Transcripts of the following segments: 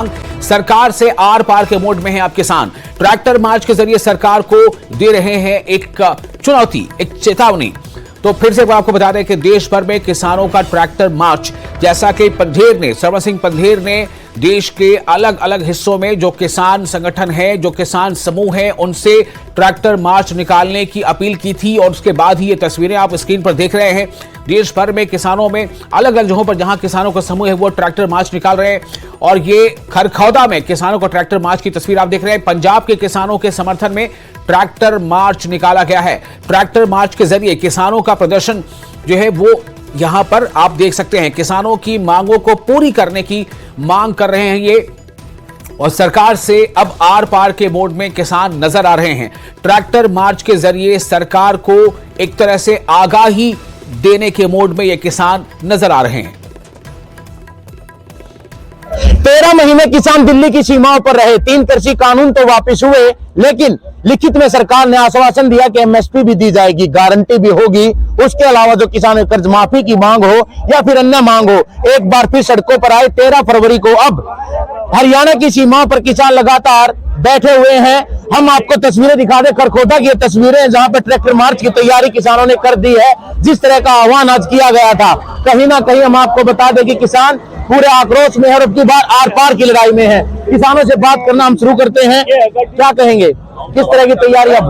सरकार से आर पार के मोड में है अब किसान। ट्रैक्टर मार्च के जरिए सरकार को दे रहे हैं एक चुनौती, एक चेतावनी। तो फिर से आपको बता दें कि देश भर में किसानों का ट्रैक्टर मार्च, जैसा कि सरवण सिंह पंधेर ने देश के अलग अलग हिस्सों में जो किसान संगठन है, जो किसान समूह है, उनसे ट्रैक्टर मार्च निकालने की अपील की थी। और उसके बाद ही ये तस्वीरें आप स्क्रीन पर देख रहे हैं। देश भर में किसानों में अलग अलग जगहों पर जहां किसानों का समूह है वो ट्रैक्टर मार्च निकाल रहे हैं। और ये खरखौदा में किसानों का ट्रैक्टर मार्च की तस्वीर आप देख रहे हैं। पंजाब के किसानों के समर्थन में ट्रैक्टर मार्च निकाला गया है। ट्रैक्टर मार्च के जरिए किसानों का प्रदर्शन जो है वो यहां पर आप देख सकते हैं। किसानों की मांगों को पूरी करने की मांग कर रहे हैं ये, और सरकार से अब आर पार के मोड में किसान नजर आ रहे हैं। ट्रैक्टर मार्च के जरिए सरकार को एक तरह से आगाही देने के मोड में ये किसान नजर आ रहे हैं। 13 महीने किसान दिल्ली की सीमाओं पर रहे। 3 कृषि कानून तो वापस हुए, लेकिन लिखित में सरकार ने आश्वासन दिया कि एमएसपी भी दी जाएगी, गारंटी भी होगी। उसके अलावा जो किसानों कर्ज माफी की मांग हो या फिर अन्य मांग हो, एक बार फिर सड़कों पर आए। 13 फरवरी को अब हरियाणा की सीमाओं पर किसान लगातार बैठे हुए हैं। हम आपको तस्वीरें दिखा दें, खरखौदा की तस्वीरें जहां पर ट्रैक्टर मार्च की तैयारी किसानों ने कर दी है। जिस तरह का आह्वान आज किया गया था, कहीं ना कहीं हम आपको बता दें कि किसान पूरे आक्रोश में है और अब की बार आर पार की लड़ाई में है। किसानों से बात करना हम शुरू करते हैं। क्या कहेंगे, किस तरह की तैयारी? अब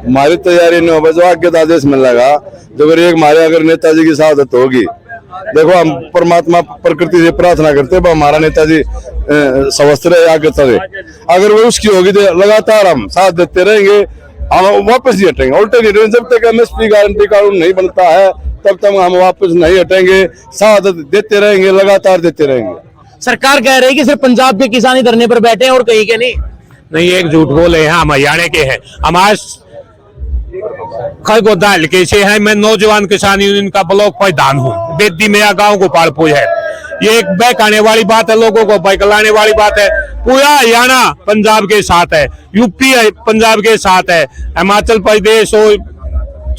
हमारी तैयारी नहीं हो, जो आगे आदेश मिल लगा, जब एक हमारे अगर नेताजी की शहादत होगी, देखो हम परमात्मा प्रकृति से प्रार्थना करते हैं हमारा नेताजी स्वस्थ रहे, आगे चले। अगर वो उसकी होगी तो लगातार हम साथ देते रहेंगे, हम वापस नहीं हटेंगे, उल्टे नहीं हटेंगे। जब तक एमएसपी गारंटी कानून नहीं बनता है तब तक हम वापस नहीं हटेंगे, साथ देते रहेंगे, लगातार देते रहेंगे। सरकार कह रही है कि सिर्फ पंजाब के किसान ही धरने पर बैठे हैं और कहीं के नहीं। एक झूठ बोले हैं, हम हरियाणा के हैं। हमारे खरखौदा हल्के से है। मैं नौजवान किसान यूनियन का ब्लॉक प्रधान हूँ। बेदी मेरा गांव गोपालपुर है। ये एक बहकाने वाली बात है, लोगों को बहलाने वाली बात है। पूरा हरियाणा पंजाब के साथ है, यूपी पंजाब के साथ है, हिमाचल प्रदेश और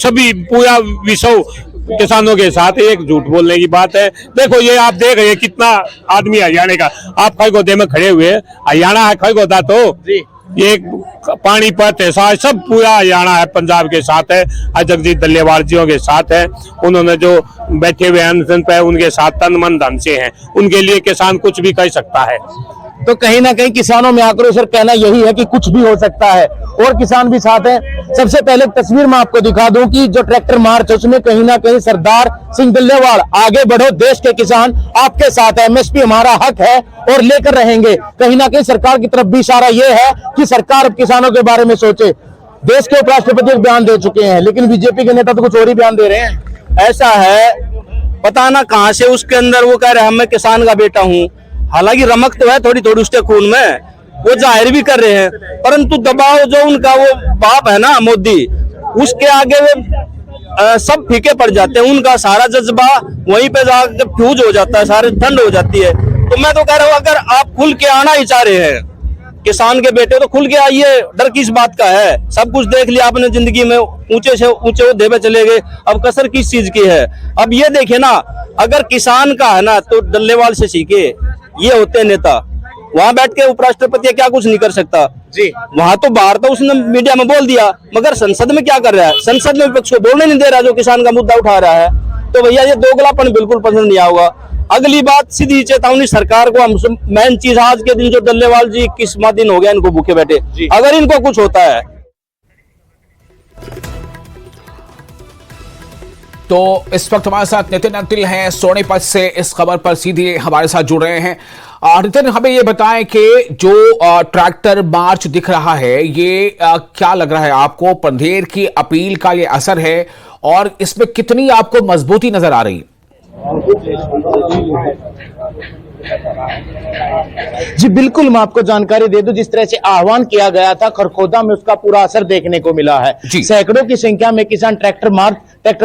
सभी पूरा विश्व किसानों के साथ। एक झूठ बोलने की बात है। देखो ये आप देख रहे हैं कितना आदमी हरियाणा का। आप खरखौदे में खड़े हुए, हरियाणा है खरखौदा, तो ये पानीपत है, सब पूरा हरियाणा है, पंजाब के साथ है। जगजीत डल्लेवाल जियों के साथ है। उन्होंने जो बैठे हुए अनशन पे उनके साथ तन मन धन से हैं। उनके लिए किसान कुछ भी कर सकता है। तो कहीं ना कहीं किसानों में आक्रोश और कहना यही है कि कुछ भी हो सकता है, और किसान भी साथ हैं। सबसे पहले तस्वीर मैं आपको दिखा दूं कि जो ट्रैक्टर मार्च है उसमें कहीं ना कहीं सरदार सिंह डल्लेवाल, आगे बढ़ो देश के किसान आपके साथ है, एमएसपी हमारा हक है और लेकर रहेंगे। कहीं ना कहीं सरकार की तरफ भी इशारा यह है कि सरकार अब किसानों के बारे में सोचे। देश के उपराष्ट्रपति बयान दे चुके हैं, लेकिन बीजेपी के नेता तो कुछ और ही बयान दे रहे हैं। ऐसा है, पता ना कहां से उसके अंदर वो कह रहे हैं मैं किसान का बेटा हूं। हालांकि रमक तो है थोड़ी थोड़ी उसके खून में, वो जाहिर भी कर रहे हैं, परंतु दबाव जो उनका वो बाप है ना मोदी, उसके आगे वे सब फीके पड़ जाते हैं। उनका सारा जज्बा वहीं पे जाकर फ्यूज हो जाता है, सारी ठंड हो जाती है। तो मैं तो कह रहा हूँ अगर आप खुल के आना ही चाह रहे हैं किसान के बेटे, तो खुल के आइए। डर किस बात का है? सब कुछ देख लिया आपने जिंदगी में, ऊंचे से ऊंचे ओहदे पे चले गए, अब कसर किस चीज की है? अब ये देखिए ना, अगर किसान का है ना तो डल्लेवाल से सीखे, ये होते हैं नेता। वहां बैठ के उपराष्ट्रपति क्या कुछ नहीं कर सकता जी। वहां तो बाहर तो उसने मीडिया में बोल दिया, मगर संसद में क्या कर रहा है? संसद में विपक्ष को बोलने नहीं दे रहा जो किसान का मुद्दा उठा रहा है। तो भैया ये दोगलापन बिल्कुल पसंद नहीं आएगा। अगली बात सीधी चेतावनी सरकार को, हम मेन चीज आज के दिन जो डल्लेवाल जी 21वां दिन हो गया इनको भूखे बैठे, अगर इनको कुछ होता है तो इस वक्त हमारे साथ नितिन अंतिल हैं सोनीपत से, इस खबर पर सीधे हमारे साथ जुड़ रहे हैं। नितिन, हमें ये बताएं कि जो ट्रैक्टर मार्च दिख रहा है ये क्या लग रहा है आपको? पंधेर की अपील का ये असर है और इसमें कितनी आपको मजबूती नजर आ रही है? जी बिल्कुल, मैं आपको जानकारी दे दूं, जिस तरह से आह्वान किया गया था खरखौदा में उसका पूरा असर देखने को मिला है। सैकड़ों की संख्या में किसान ट्रैक्टर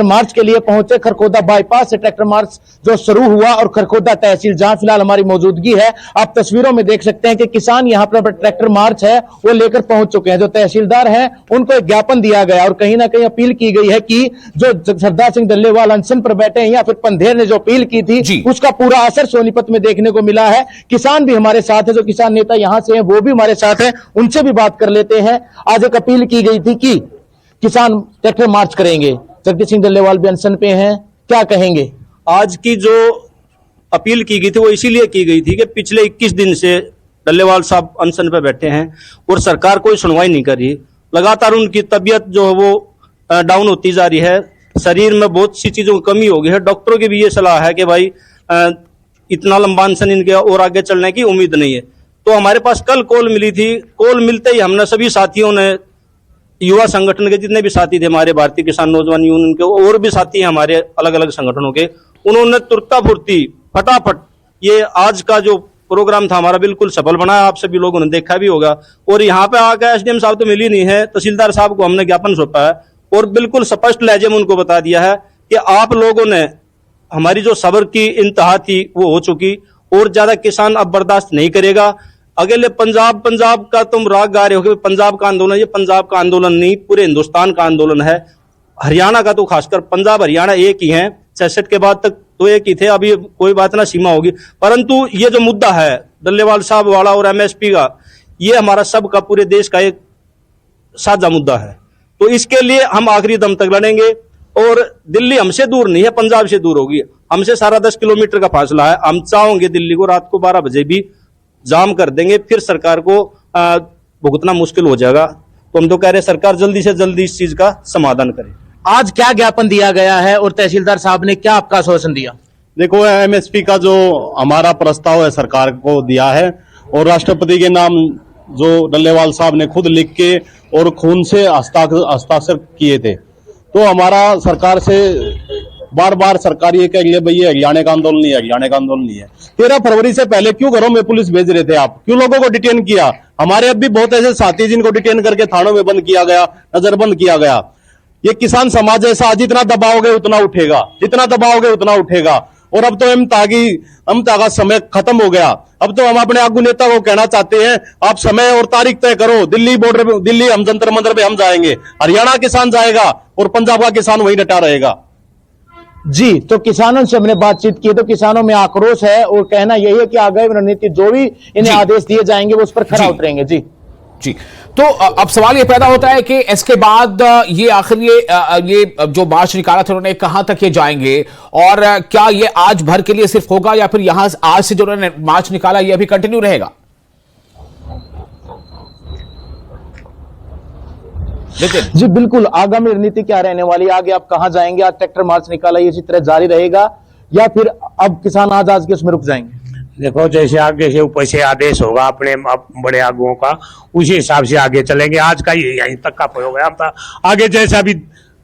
मार्च के लिए पहुंचे। खरखौदा बाईपास से ट्रैक्टर मार्च जो शुरू हुआ और खरखौदा तहसील जहां फिलहाल हमारी मौजूदगी है, आप तस्वीरों में देख सकते हैं कि किसान यहां पर ट्रैक्टर मार्च है वो लेकर पहुंच चुके हैं। जो तहसीलदार है उनको एक ज्ञापन दिया गया और कहीं ना कहीं अपील की गई है कि जो सरदार सिंह डल्लेवाल अनशन पर बैठे हैं या फिर पंधेर ने जो अपील की थी उसका पूरा असर सोनीपत में देखने सुनने को मिला है। किसान भी हमारे साथ है, जो किसान नेता यहां से हैं वो भी हमारे साथ हैं, उनसे भी बात कर लेते हैं। आज एक अपील की गई थी कि किसान ट्रैक्टर मार्च करेंगे, जगदीश सिंह डल्लेवाल भी अनशन पे हैं, क्या कहेंगे? आज की जो अपील की गई थी वो इसीलिए की गई थी कि पिछले 21 दिन से डल्लेवाल साहब अनशन पे बैठे हैं और सरकार कोई सुनवाई नहीं कर रही। लगातार उनकी तबीयत जो है वो डाउन होती जा रही है, शरीर में बहुत सी चीजों की कमी हो गई है। डॉक्टरों की भी ये सलाह है कि भाई इतना लंबा अनशन इनके और आगे चलने की उम्मीद नहीं है। तो हमारे पास कल कॉल मिली थी, कॉल मिलते ही हमने सभी साथियों ने, युवा संगठन के जितने भी साथी थे हमारे, भारतीय किसान नौजवान यूनियन के और भी साथी हैं हमारे अलग अलग संगठनों के, उन्होंने तुरंताफुर्ती फटाफट ये आज का जो प्रोग्राम था हमारा बिल्कुल सफल बनाया। आप सभी लोगों ने देखा भी होगा। और यहाँ पे आकर एसडीएम साहब तो मिली नहीं है, तहसीलदार साहब को हमने ज्ञापन सौंपा है और बिल्कुल स्पष्ट लहजे में उनको बता दिया है कि आप लोगों ने, हमारी जो सब्र की इंतहा थी वो हो चुकी और ज्यादा किसान अब बर्दाश्त नहीं करेगा। अगले पंजाब का तुम राग गा रहे हो कि पंजाब का आंदोलन, ये पंजाब का आंदोलन नहीं, पूरे हिंदुस्तान का आंदोलन है। हरियाणा का तो खासकर, पंजाब हरियाणा एक ही है, 66 के बाद तक तो एक ही थे, अभी कोई बात ना सीमा होगी। परंतु ये जो मुद्दा है डल्लेवाल साहब वाला और एमएसपी का, ये हमारा सबका, पूरे देश का एक साझा मुद्दा है। तो इसके लिए हम आखिरी दम तक लड़ेंगे और दिल्ली हमसे दूर नहीं है, पंजाब से दूर होगी। हमसे सारा 10 किलोमीटर का फासला है। हम चाहेंगे दिल्ली को रात को 12 बजे भी जाम कर देंगे, फिर सरकार को भुगतना मुश्किल हो जाएगा। तो हम तो कह रहे हैं सरकार जल्दी से जल्दी इस चीज का समाधान करे। आज क्या ज्ञापन दिया गया है और तहसीलदार साहब ने क्या आपका आश्वासन दिया? देखो, एमएसपी का जो हमारा प्रस्ताव है सरकार को दिया है और राष्ट्रपति के नाम जो डल्लेवाल साहब ने खुद लिख के और खून से हस्ताक्षर किए थे। तो हमारा सरकार से बार बार सरकार ये कह रही है भाई ये हरियाणा का आंदोलन नहीं है, हरियाणा का आंदोलन नहीं है। 13 फरवरी से पहले क्यों घरों में पुलिस भेज रहे थे आप? क्यों लोगों को डिटेन किया? हमारे अब भी बहुत ऐसे साथी जिनको डिटेन करके थानों में बंद किया गया, नजरबंद किया गया। ये किसान समाज ऐसा, जितना दबाओगे उतना उठेगा, जितना दबाओगे उतना उठेगा। और अब तो अमता का समय खत्म हो गया। अब तो हम अपने आगू नेता को कहना चाहते हैं, आप समय और तारीख तय करो। दिल्ली बॉर्डर पे, दिल्ली हम जंतर मंतर पे हम जाएंगे, हरियाणा किसान जाएगा और पंजाब का किसान वहीं डटा रहेगा। जी, तो किसानों से हमने बातचीत की तो किसानों में आक्रोश है और कहना यही है कि आगामी रणनीति जो भी इन्हें आदेश दिए जाएंगे वो उस पर खरा उतरेंगे। जी जी, तो अब सवाल ये पैदा होता है कि इसके बाद ये आखिर ये जो मार्च निकाला था उन्होंने, कहां तक ये जाएंगे और क्या ये आज भर के लिए सिर्फ होगा या फिर यहां आज से जो उन्होंने मार्च निकाला ये अभी कंटिन्यू रहेगा? जी बिल्कुल, आगामी रणनीति क्या रहने वाली, आगे आप कहां जाएंगे? आज ट्रैक्टर मार्च निकाला, ये इसी तरह जारी रहेगा या फिर अब किसान आज के उसमें रुक जाएंगे? देखो, जैसे आगे से ऊपर से आदेश होगा अपने बड़े आगुओं का, उसी हिसाब से आगे चलेंगे। आज का ये यहीं तक का प्रोग्राम था। आगे जैसे अभी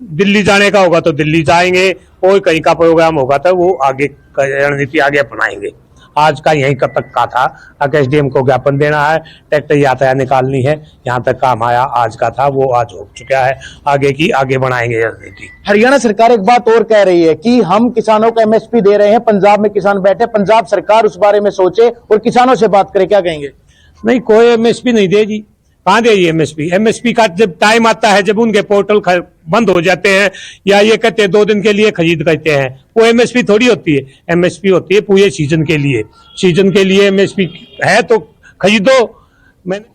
दिल्ली जाने का होगा तो दिल्ली जाएंगे, और कहीं का प्रोग्राम होगा तो वो आगे रणनीति आगे अपनाएंगे। आज का यहीं तक का था। एसडीएम को ज्ञापन देना है, ट्रैक्टर यातायात निकालनी है, यहाँ तक काम आया आज का था, वो आज हो चुका है। आगे की आगे बढ़ाएंगे रणनीति। हरियाणा सरकार एक बात और कह रही है कि हम किसानों को एमएसपी दे रहे हैं, पंजाब में किसान बैठे, पंजाब सरकार उस बारे में सोचे और किसानों से बात करे। क्या कहेंगे? नहीं, कोई एमएसपी नहीं देगी। कहाँ देगी एमएसपी? एमएसपी का जब टाइम आता है, जब उनके पोर्टल बंद हो जाते हैं या ये कहते हैं 2 दिन के लिए खरीद करते हैं, वो एमएसपी थोड़ी होती है। एमएसपी होती है पूरे सीजन के लिए। सीजन के लिए एमएसपी है तो खरीदो। मैंने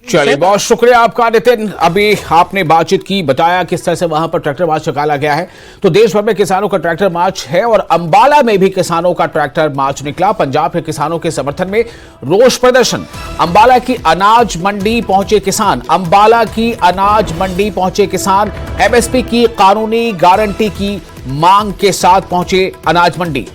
चलिए, बहुत शुक्रिया आपका नितिन। अभी आपने बातचीत की, बताया किस तरह से वहां पर ट्रैक्टर मार्च निकाला गया है। तो देश भर में किसानों का ट्रैक्टर मार्च है और अंबाला में भी किसानों का ट्रैक्टर मार्च निकला। पंजाब के किसानों के समर्थन में रोष प्रदर्शन। अंबाला की अनाज मंडी पहुंचे किसान। अंबाला की अनाज मंडी पहुंचे किसान एमएसपी की कानूनी गारंटी की मांग के साथ पहुंचे अनाज मंडी।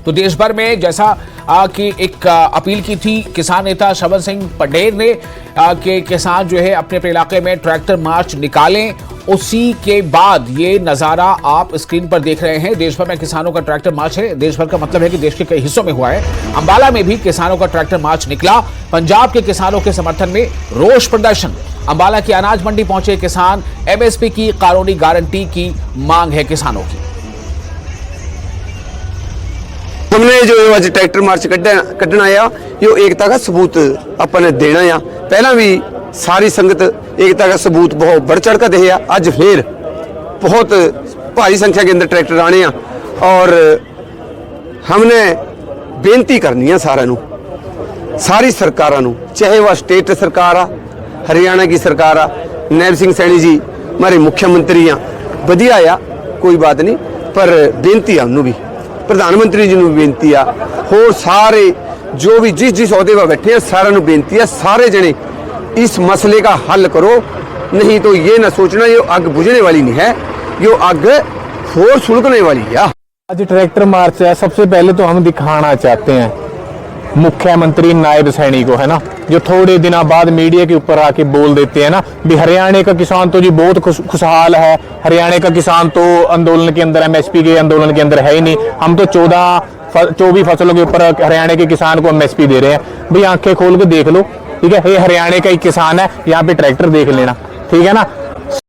तो देश भर में जैसा कि एक अपील की थी किसान नेता श्रवण सिंह पंडेर ने कि किसान जो है अपने अपने इलाके में ट्रैक्टर मार्च निकालें, उसी के बाद ये नज़ारा आप स्क्रीन पर देख रहे हैं। देश भर में किसानों का ट्रैक्टर मार्च है। देश भर का मतलब है कि देश के कई हिस्सों में हुआ है। अंबाला में भी किसानों का ट्रैक्टर मार्च निकला। पंजाब के किसानों के समर्थन में रोष प्रदर्शन। अंबाला की अनाज मंडी पहुंचे किसान, एमएसपी की कानूनी गारंटी की मांग है किसानों की। हमने जो आज ट्रैक्टर मार्च कढ़ना आया, यो एकता का सबूत अपन देना आ। पहला भी सारी संगत एकता का सबूत बहुत बढ़ चढ़ कर दे। आज फिर बहुत भारी संख्या के अंदर ट्रैक्टर आने और हमने ਬੇਨਤੀ ਕਰਨੀ ਆ ਸਾਰਿਆਂ ਨੂੰ, ਸਾਰੀ ਸਰਕਾਰਾਂ ਨੂੰ, ਚਾਹੇ वह स्टेट सरकार आ, हरियाणा की सरकार आ, नैब सिंह सैनी जी हमारे मुख्यमंत्री आ, वधिया आ, कोई बात नहीं, पर बेनती आ उन्होंने भी, प्रधानमंत्री जी ਨੂੰ बेनती आ, होर सारे जो भी जिस अहदे पर बैठे हैं सारे बेनती है, सारे जने इस मसले का हल करो, नहीं तो ये ना सोचना ये आग बुझने वाली नहीं है, ये आग होर सुलगने वाली है। आज ट्रैक्टर मार्च है, सबसे पहले तो हम दिखाना चाहते हैं मुख्यमंत्री नायब सैनी को, है ना, जो थोड़े दिनों बाद मीडिया के ऊपर आके बोल देते हैं ना भी हरियाणा का किसान तो जी बहुत खुशहाल है, हरियाणा का किसान तो आंदोलन के अंदर, एमएसपी के आंदोलन के अंदर है ही नहीं, हम तो 24 फसलों के ऊपर हरियाणा के किसान को एमएसपी दे रहे हैं। भाई आंखें खोल के देख लो, ठीक है, ये हरियाणा का ही किसान है, यहाँ पे ट्रैक्टर देख लेना, ठीक है ना।